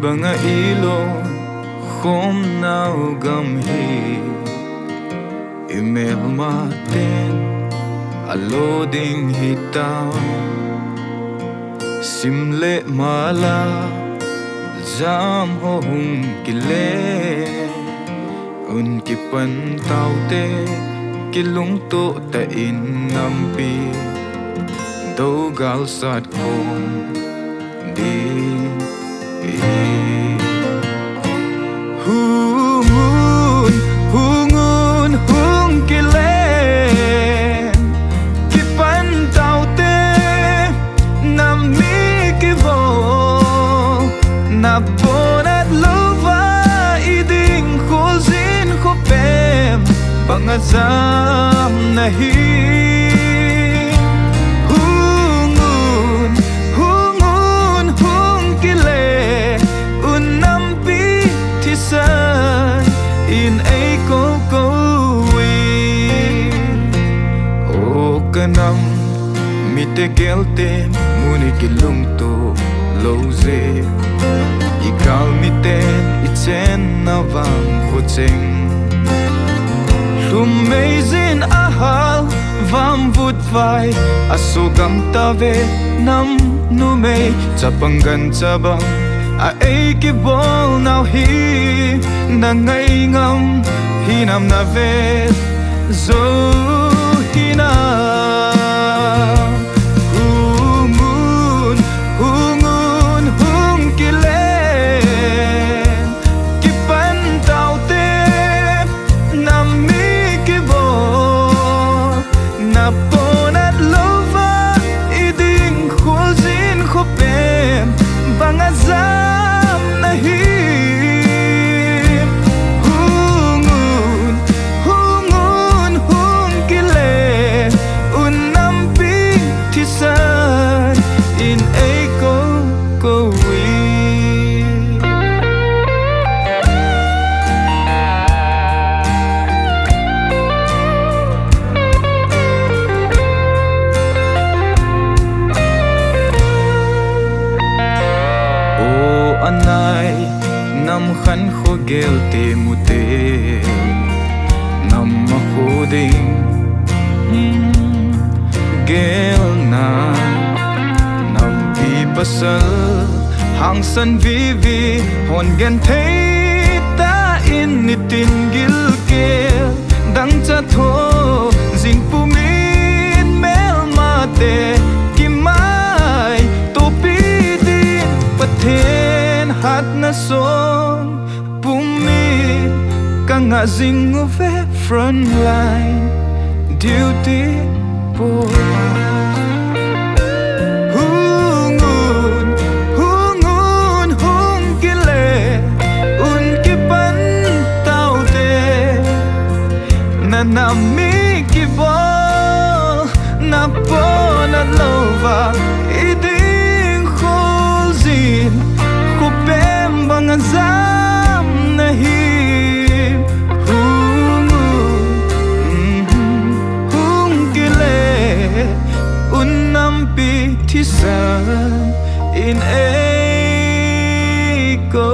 banga ilon khom nau gam hi email maten aloding hitaw simle mala jam ho hung kile un ki pan tau te kilung to ta in nampi do gal sat khom di hungun hungun hung kilen kipan tau te nami kivo na bonat lova iding khozin khopem bangazam nahi in a go kanam mite gelte muni kilung to loze ikal mite ichen nawang khocheng lumezin ahal vam vut vai asogam tave nam nume chapangan chabang a ki bol now hi na ngai ngam hi nam na ve zo hi na hungun hungun hung kilen kipan tau te nam mi ki bol na ponat lova iding khozin khopem bangazam nahi anai nam khan kho gel te mute nam ma khoding gel na nam bi pasal hang san vi vi hon gen thei ta in nitin gil ke dang cha tho jing pu min mel ma te ki mai to pi din pathen hat na song pumi kanga zing of front line duty boy hungun hungun hung kile un kipan tau te na nami kibol na pona lova iding khozin khopem bangazam nahi hung kile unampi thisan in a go